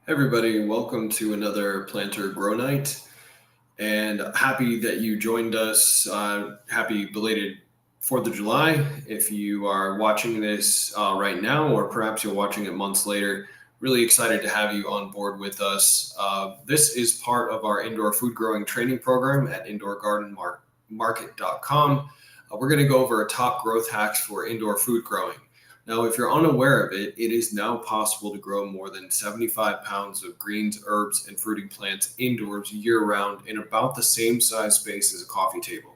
Hey everybody, welcome to another Planter Grow Night, and happy that you joined us. Happy belated 4th of July. If you are watching this right now, or perhaps you're watching it months later, really excited to have you on board with us. This is part of our indoor food growing training program at indoorgardenmarket.com. We're going to go over our top growth hacks for indoor food growing. Now, if you're unaware of it, it is now possible to grow more than 75 pounds of greens, herbs, and fruiting plants indoors year-round in about the same size space as a coffee table.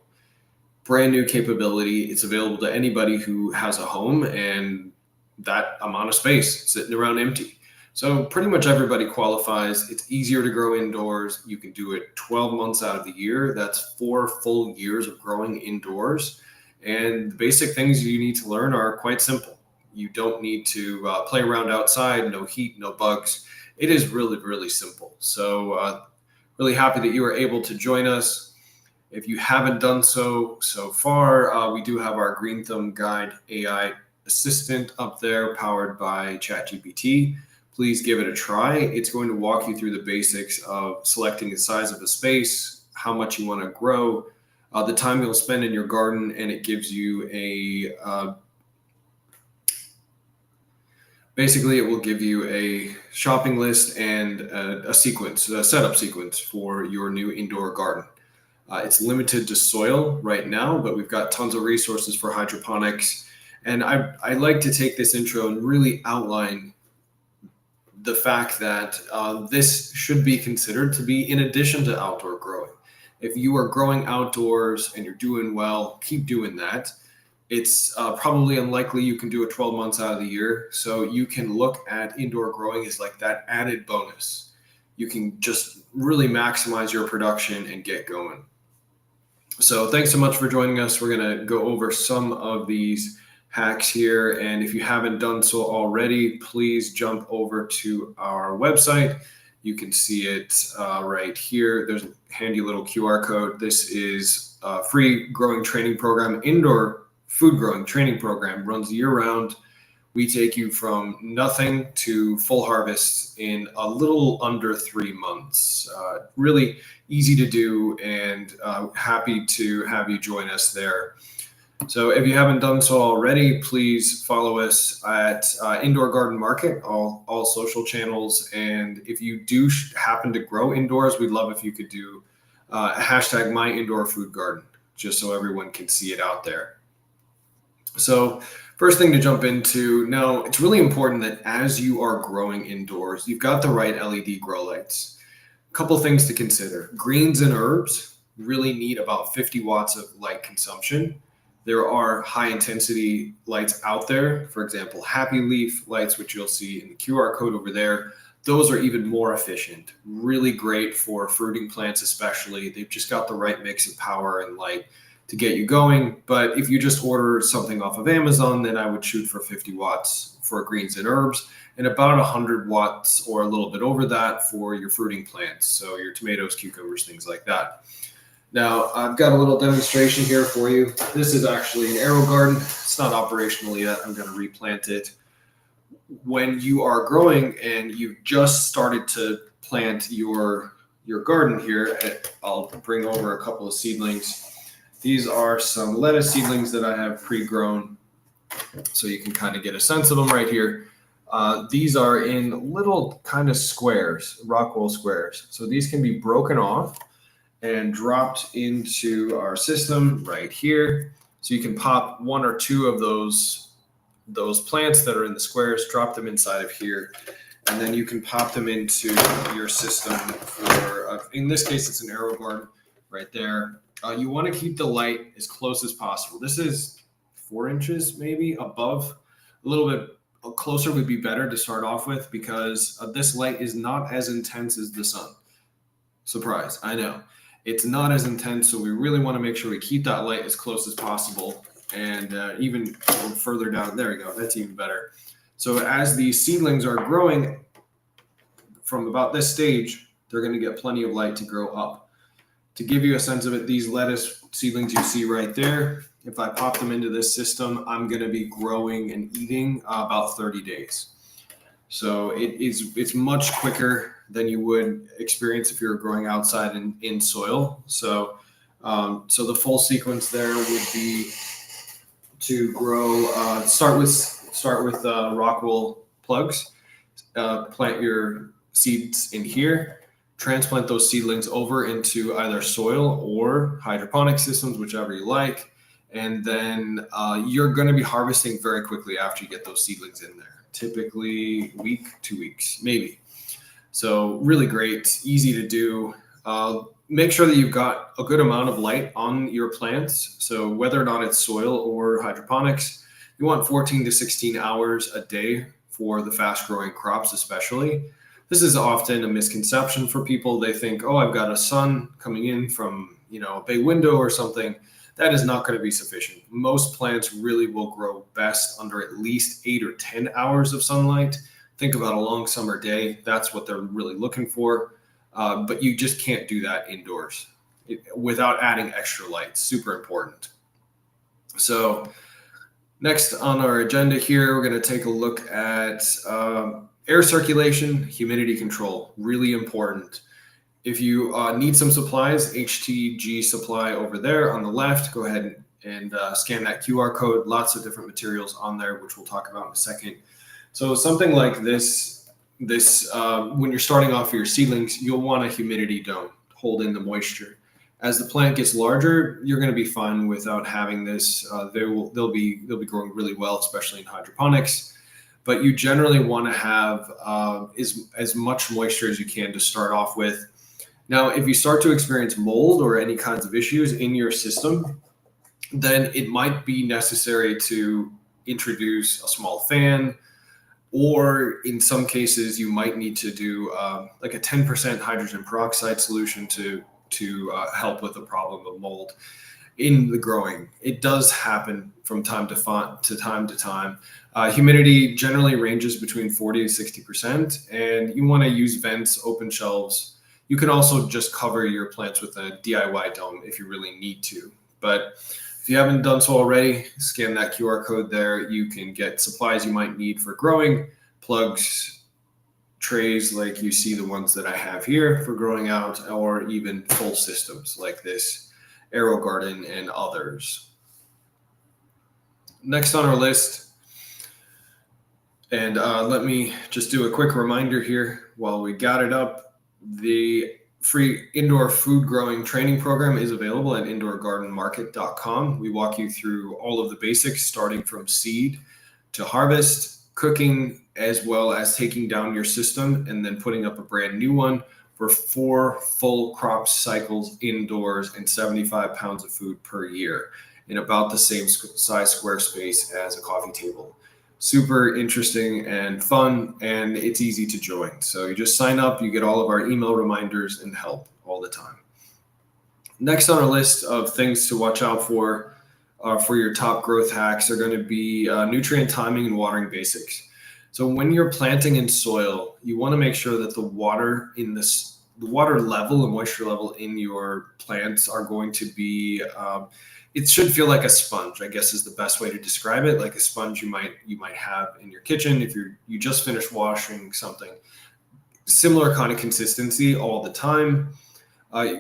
Brand new capability. It's available to anybody who has a home and that amount of space sitting around empty. So pretty much everybody qualifies. It's easier to grow indoors. You can do it 12 months out of the year. That's 4 full years of growing indoors. And the basic things you need to learn are quite simple. You don't need to play around outside, no heat, no bugs. It is really, really simple. So really happy that you were able to join us. If you haven't done so far, we do have our Green Thumb Guide AI assistant up there powered by ChatGPT. Please give it a try. It's going to walk you through the basics of selecting the size of a space, how much you want to grow, the time you'll spend in your garden, and it gives you basically, it will give you a shopping list and a setup sequence for your new indoor garden. It's limited to soil right now, but we've got tons of resources for hydroponics. And I like to take this intro and really outline the fact that this should be considered to be in addition to outdoor growing. If you are growing outdoors and you're doing well, keep doing that. It's probably unlikely you can do it 12 months out of the year. So you can look at indoor growing as like that added bonus. You can just really maximize your production and get going. So thanks so much for joining us. We're going to go over some of these hacks here. And if you haven't done so already, please jump over to our website. You can see it right here. There's a handy little QR code. This is a free growing training program, indoor food growing training program, runs year round. We take you from nothing to full harvest in a little under 3 months. Really easy to do, and happy to have you join us there. So if you haven't done so already, please follow us at Indoor Garden Market, all social channels. And if you do happen to grow indoors, we'd love if you could do a hashtag #MyIndoorFoodGarden, just so everyone can see it out there. So first thing to jump into, now it's really important that as you are growing indoors, you've got the right LED grow lights. A couple things to consider. Greens and herbs really need about 50 watts of light consumption. There are high intensity lights out there, for example, Happy Leaf lights, which you'll see in the QR code over there. Those are even more efficient, really great for fruiting plants especially. They've just got the right mix of power and light to get you going. But if you just order something off of Amazon, then I would shoot for 50 watts for greens and herbs and about 100 watts or a little bit over that for your fruiting plants. So your tomatoes, cucumbers, things like that. Now, I've got a little demonstration here for you. This is actually an arrow garden. It's not operational yet. I'm going to replant it. When you are growing and you've just started to plant your garden here, I'll bring over a couple of seedlings. These are some lettuce seedlings that I have pre-grown, so you can kind of get a sense of them right here. These are in little kind of squares, rock-wool squares. So these can be broken off and dropped into our system right here. So you can pop 1 or 2 of those plants that are in the squares, drop them inside of here, and then you can pop them into your system for, in this case, it's an arrow garden right there. You want to keep the light as close as possible. This is 4 inches maybe above. A little bit closer would be better to start off with, because this light is not as intense as the sun. Surprise, I know. It's not as intense, so we really want to make sure we keep that light as close as possible. And even further down, there we go, that's even better. So as these seedlings are growing from about this stage, they're going to get plenty of light to grow up. To give you a sense of it, these lettuce seedlings you see right there, if I pop them into this system, I'm going to be growing and eating about 30 days. So it's much quicker than you would experience if you were growing outside in soil. So the full sequence there would be to grow. Start with rockwool plugs. Plant your seeds in here. Transplant those seedlings over into either soil or hydroponic systems, whichever you like. And then you're going to be harvesting very quickly after you get those seedlings in there. Typically, week, 2 weeks, maybe. So really great, easy to do. Make sure that you've got a good amount of light on your plants. So whether or not it's soil or hydroponics, you want 14 to 16 hours a day for the fast growing crops, especially. This is often a misconception for people. They think, oh, I've got a sun coming in from, a bay window or something. That is not going to be sufficient. Most plants really will grow best under at least 8 or 10 hours of sunlight. Think about a long summer day. That's what they're really looking for. But you just can't do that indoors without adding extra light. Super important. So next on our agenda here, we're going to take a look at air circulation, humidity control. Really important. If you need some supplies, HTG supply over there on the left, go ahead and scan that QR code. Lots of different materials on there, which we'll talk about in a second. So something like this, when you're starting off your seedlings, you'll want a humidity dome to hold in the moisture. As the plant gets larger, you're going to be fine without having this. They'll be growing really well, especially in hydroponics. But you generally want to have as much moisture as you can to start off with. Now, if you start to experience mold or any kinds of issues in your system, then it might be necessary to introduce a small fan, or in some cases, you might need to do like a 10% hydrogen peroxide solution to help with the problem of mold in the growing. It does happen from time to time. Humidity generally ranges between 40 to 60%, and you want to use vents, open shelves. You can also just cover your plants with a DIY dome if you really need to. But if you haven't done so already, scan that QR code there. You can get supplies you might need for growing, plugs, trays like you see the ones that I have here for growing out, or even full systems like this Aero Garden and others. Next on our list, and let me just do a quick reminder here while we got it up. The free indoor food growing training program is available at indoorgardenmarket.com. We walk you through all of the basics, starting from seed to harvest, cooking, as well as taking down your system and then putting up a brand new one for 4 full crop cycles indoors and 75 pounds of food per year in about the same size square space as a coffee table. Super interesting and fun, and it's easy to join. So you just sign up, you get all of our email reminders and help all the time. Next on our list of things to watch out for your top growth hacks are going to be nutrient timing and watering basics. So when you're planting in soil, you want to make sure that the water level and moisture level in your plants are going to be it should feel like a sponge, I guess is the best way to describe it, like a sponge you might have in your kitchen if you just finished washing something. Similar kind of consistency all the time.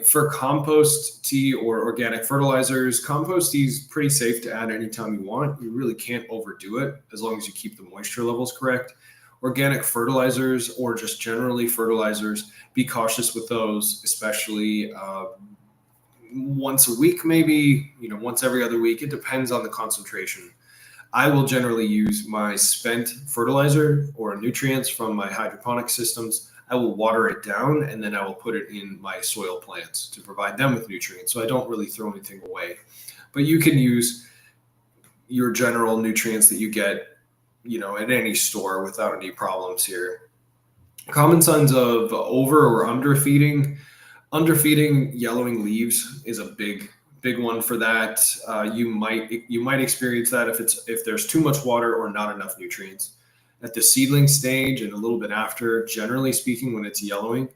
For compost tea or organic fertilizers, compost tea is pretty safe to add anytime you want. You really can't overdo it as long as you keep the moisture levels correct. Organic fertilizers or just generally fertilizers, be cautious with those, especially once a week, maybe, once every other week. It depends on the concentration. I will generally use my spent fertilizer or nutrients from my hydroponic systems. I will water it down and then I will put it in my soil plants to provide them with nutrients. So I don't really throw anything away. But you can use your general nutrients that you get, at any store without any problems here. Common signs of over or underfeeding. Underfeeding, yellowing leaves is a big one for that. You might experience that if there's too much water or not enough nutrients. At the seedling stage and a little bit after, generally speaking, when it's yellowing,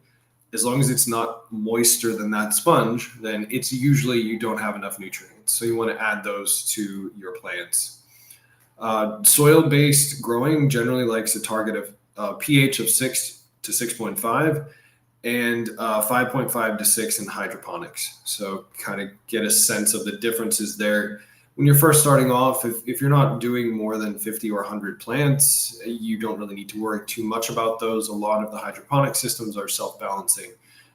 as long as it's not moister than that sponge, then it's usually you don't have enough nutrients. So you want to add those to your plants. Soil-based growing generally likes a target of pH of 6 to 6.5 and 5.5 to 6 in hydroponics. So kind of get a sense of the differences there. When you're first starting off, if you're not doing more than 50 or 100 plants, you don't really need to worry too much about those. A lot of the hydroponic systems are self-balancing.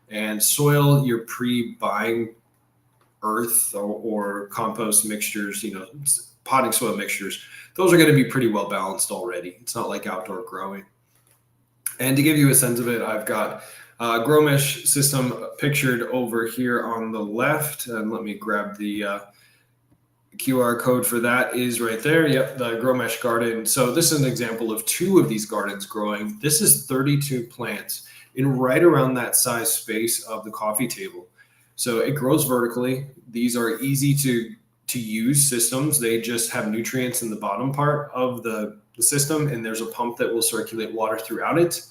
And soil, you're pre-buying earth or compost mixtures, potting soil mixtures. Those are going to be pretty well balanced already. It's not like outdoor growing. And to give you a sense of it, I've got a grow mesh system pictured over here on the left. And let me grab the QR code for that is right there. Yep, the grow mesh garden. So this is an example of 2 of these gardens growing. This is 32 plants in right around that size space of the coffee table. So it grows vertically. These are easy to use systems. They just have nutrients in the bottom part of the system, and there's a pump that will circulate water throughout it.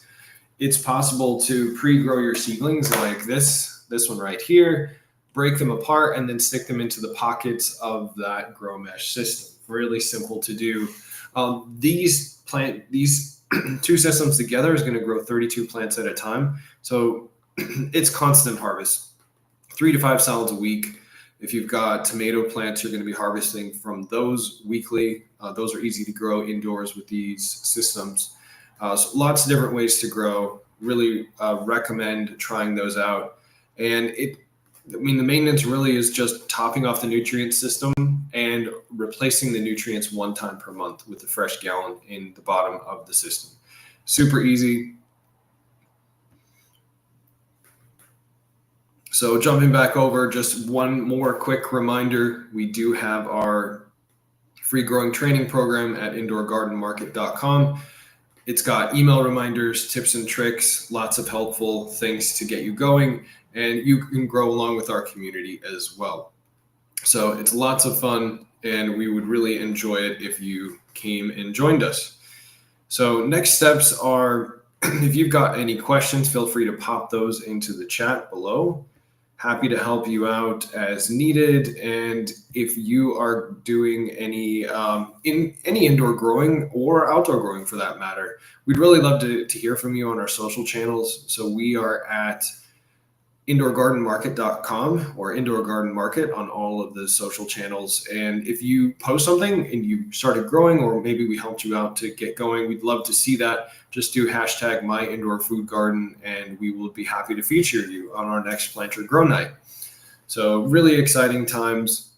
It's possible to pre-grow your seedlings like this one right here, break them apart, and then stick them into the pockets of that grow mesh system. Really simple to do. These 2 systems together is going to grow 32 plants at a time. So it's constant harvest, 3 to 5 salads a week. If you've got tomato plants, you're going to be harvesting from those weekly. Those are easy to grow indoors with these systems. So lots of different ways to grow. Really recommend trying those out. And the maintenance really is just topping off the nutrient system and replacing the nutrients 1 time per month with a fresh gallon in the bottom of the system. Super easy. So jumping back over, just one more quick reminder, we do have our free growing training program at indoorgardenmarket.com. It's got email reminders, tips and tricks, lots of helpful things to get you going, and you can grow along with our community as well. So it's lots of fun, and we would really enjoy it if you came and joined us. So next steps are, if you've got any questions, feel free to pop those into the chat below. Happy to help you out as needed. And if you are doing any indoor growing or outdoor growing for that matter, we'd really love to hear from you on our social channels. So we are at indoorgardenmarket.com or Indoor Garden Market on all of the social channels. And if you post something and you started growing, or maybe we helped you out to get going, we'd love to see that. Just do hashtag #myindoorfoodgarden and we will be happy to feature you on our next Plant or Grow Night. So really exciting times,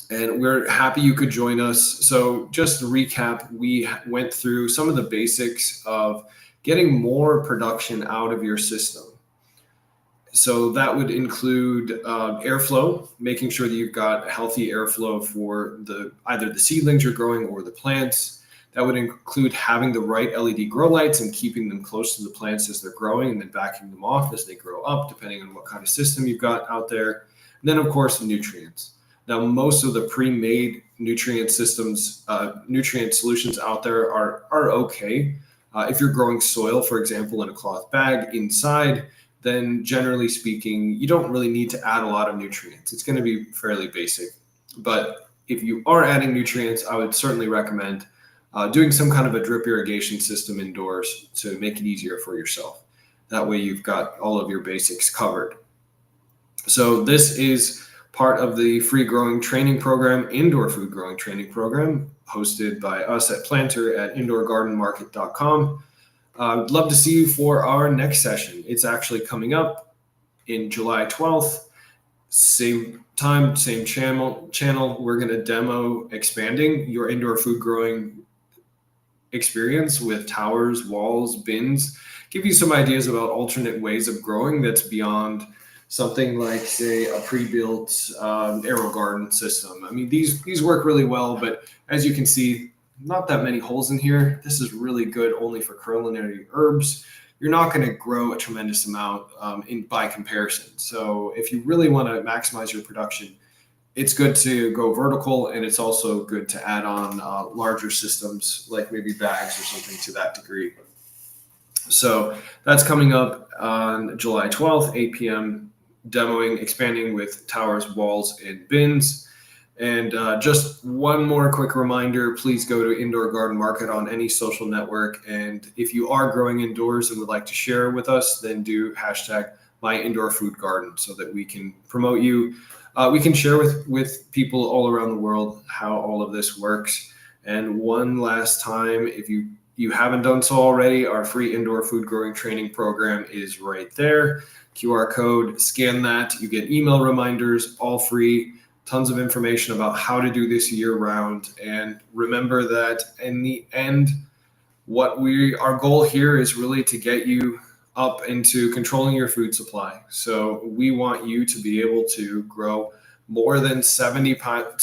and we're happy you could join us. So just to recap, we went through some of the basics of getting more production out of your system. So that would include airflow, making sure that you've got healthy airflow for either the seedlings you're growing or the plants. That would include having the right LED grow lights and keeping them close to the plants as they're growing, and then backing them off as they grow up, depending on what kind of system you've got out there. And then, of course, the nutrients. Now, most of the pre-made nutrient systems, nutrient solutions out there are okay. If you're growing soil, for example, in a cloth bag inside, then generally speaking, you don't really need to add a lot of nutrients. It's going to be fairly basic. But if you are adding nutrients, I would certainly recommend doing some kind of a drip irrigation system indoors to make it easier for yourself. That way you've got all of your basics covered. So this is part of the free growing training program, indoor food growing training program, hosted by us at Planter at indoorgardenmarket.com. I'd love to see you for our next session. It's actually coming up in July 12th. Same time, same channel. We're going to demo expanding your indoor food growing experience with towers, walls, bins, give you some ideas about alternate ways of growing that's beyond something like, say, a pre-built aero garden system. I mean, these work really well, but as you can see, not that many holes in here. This is really good only for culinary herbs. You're not going to grow a tremendous amount by comparison. So if you really want to maximize your production, it's good to go vertical, and it's also good to add on larger systems like maybe bags or something to that degree. So that's coming up on July 12th, 8 p.m., demoing, expanding with towers, walls, and bins. And just one more quick reminder, please go to Indoor Garden Market on any social network. And if you are growing indoors and would like to share with us, then do hashtag my indoor food garden so that we can promote you. We can share with people all around the world how all of this works. And one last time, if you haven't done so already, our free indoor food growing training program is right there. QR code, scan that. You get email reminders, all free. Tons of information about how to do this year round. And remember that in the end, our goal here is really to get you up into controlling your food supply. So we want you to be able to grow more than 75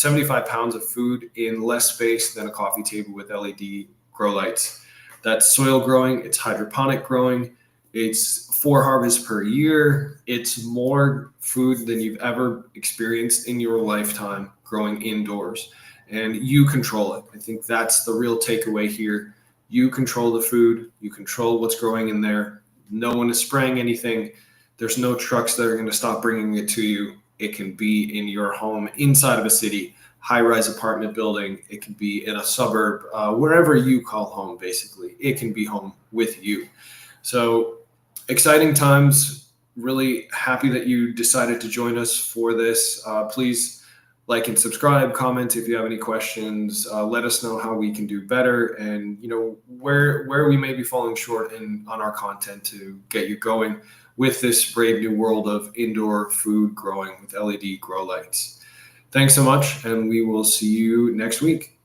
pounds of food in less space than a coffee table with LED grow lights. That's soil growing, it's hydroponic growing, it's 4 harvests per year. It's more food than you've ever experienced in your lifetime growing indoors. And you control it. I think that's the real takeaway here. You control the food, you control what's growing in there. No one is spraying anything. There's no trucks that are going to stop bringing it to you. It can be in your home, inside of a city, high-rise apartment building. It can be in a suburb, wherever you call home, basically. It can be home with you. So exciting times. Really happy that you decided to join us for this. Please like and subscribe, comment if you have any questions. Let us know how we can do better, and where we may be falling short on our content to get you going with this brave new world of indoor food growing with LED grow lights. Thanks so much, and we will see you next week.